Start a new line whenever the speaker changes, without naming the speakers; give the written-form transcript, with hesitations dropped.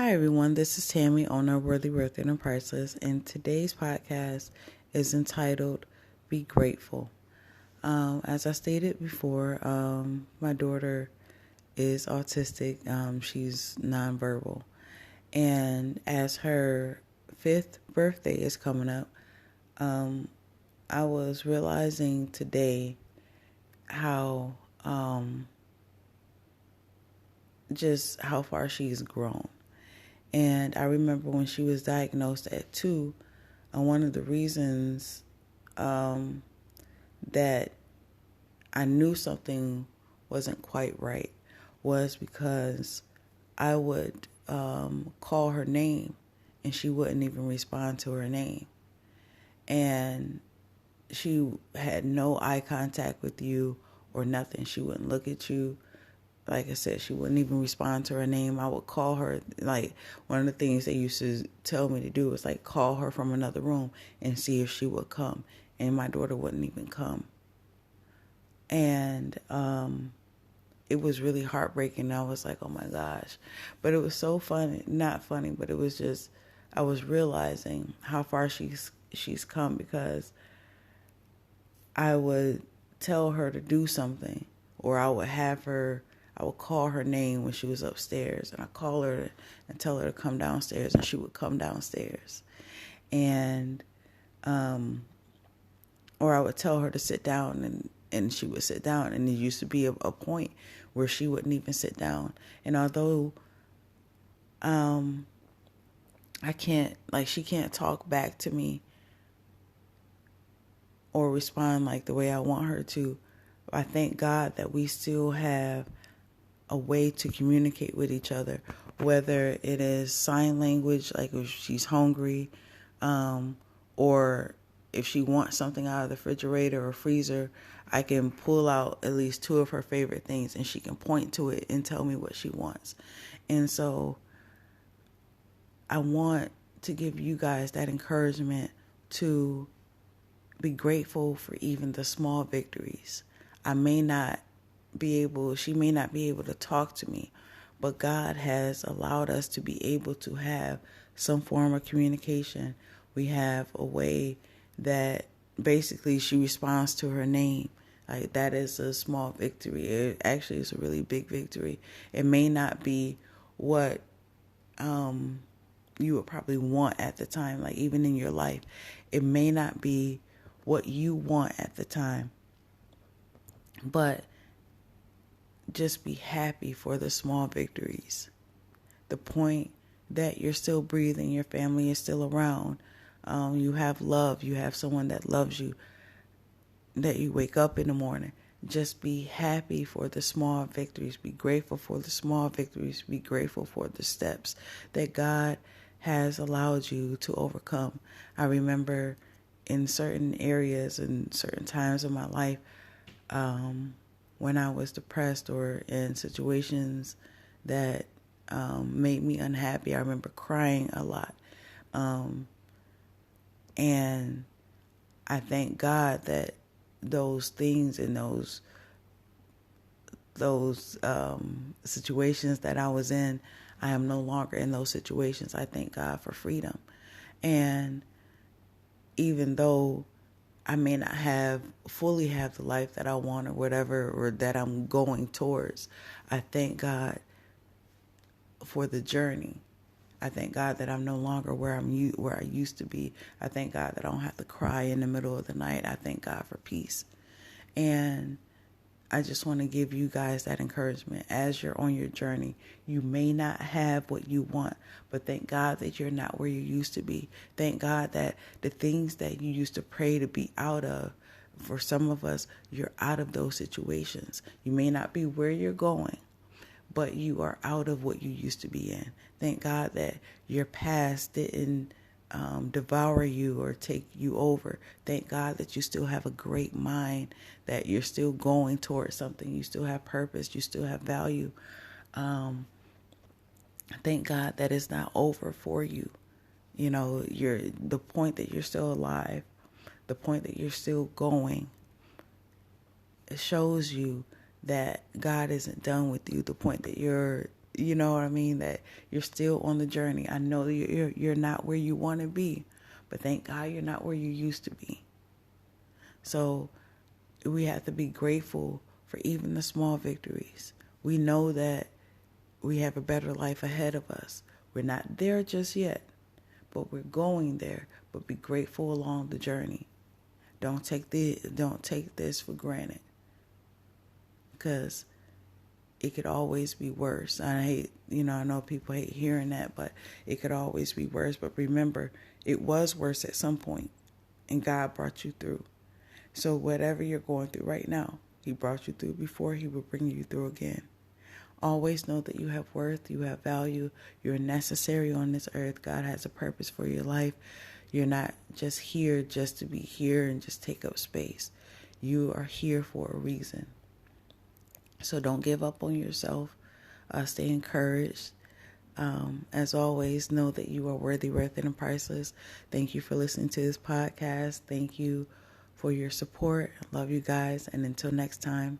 Hi, everyone. This is Tammy, owner of Worthyworthitpriceless, and today's podcast is entitled Be Grateful. As I stated before, my daughter is autistic. She's nonverbal. And as her 5th birthday is coming up, I was realizing today how just how far she's grown. And I remember when she was diagnosed at 2, one of the reasons that I knew something wasn't quite right was because I would call her name and she wouldn't even respond to her name. And she had no eye contact with you or nothing. She wouldn't look at you. Like I said, she wouldn't even respond to her name. I would call her. Like, one of the things they used to tell me to do was, like, call her from another room and see if she would come. And my daughter wouldn't even come. And it was really heartbreaking. I was like, oh, my gosh. But it was so funny. Not funny, but it was just, I was realizing how far she's come, because I would tell her to do something, or I would call her name when she was upstairs, and I call her and tell her to come downstairs, and she would come downstairs. And, or I would tell her to sit down, and she would sit down. And it used to be a point where she wouldn't even sit down. And although, she can't talk back to me or respond like the way I want her to, I thank God that we still have a way to communicate with each other, whether it is sign language, like if she's hungry, or if she wants something out of the refrigerator or freezer, I can pull out at least 2 of her favorite things and she can point to it and tell me what she wants. And so I want to give you guys that encouragement to be grateful for even the small victories. She may not be able to talk to me, but God has allowed us to be able to have some form of communication. We have a way that basically she responds to her name. Like, that is a small victory. It actually is a really big victory. It may not be what you would probably want at the time, like even in your life. It may not be what you want at the time, but just be happy for the small victories. The point that you're still breathing, your family is still around, you have love, you have someone that loves you, that you wake up in the morning. Just be happy for the small victories. Be grateful for the small victories. Be grateful for the steps that God has allowed you to overcome. I remember in certain areas and certain times of my life, when I was depressed or in situations that made me unhappy, I remember crying a lot. And I thank God that those things and those situations that I was in, I am no longer in those situations. I thank God for freedom. And even though I may not fully have the life that I want or whatever, or that I'm going towards, I thank God for the journey. I thank God that I'm no longer where I used to be. I thank God that I don't have to cry in the middle of the night. I thank God for peace. And I just want to give you guys that encouragement. As you're on your journey, you may not have what you want, but thank God that you're not where you used to be. Thank God that the things that you used to pray to be out of, for some of us, you're out of those situations. You may not be where you're going, but you are out of what you used to be in. Thank God that your past didn't devour you or take you over. Thank God that you still have a great mind, that you're still going towards something. You still have purpose. You still have value. Thank God that it's not over for you. You know, the point that you're still alive, the point that you're still going, it shows you that God isn't done with you. The point that you're you know what I mean, that you're still on the journey. I know you're not where you want to be, but thank God you're not where you used to be. So we have to be grateful for even the small victories. We know that we have a better life ahead of us. We're not there just yet, but we're going there. But be grateful along the journey. Don't take this for granted, because it could always be worse. I know people hate hearing that, but it could always be worse. But remember, it was worse at some point, and God brought you through. So whatever you're going through right now, He brought you through before, He will bring you through again. Always know that you have worth, you have value, you're necessary on this earth. God has a purpose for your life. You're not just here just to be here and just take up space. You are here for a reason. So don't give up on yourself. Stay encouraged. As always, know that you are worthy, worth it, and priceless. Thank you for listening to this podcast. Thank you for your support. I love you guys. And until next time,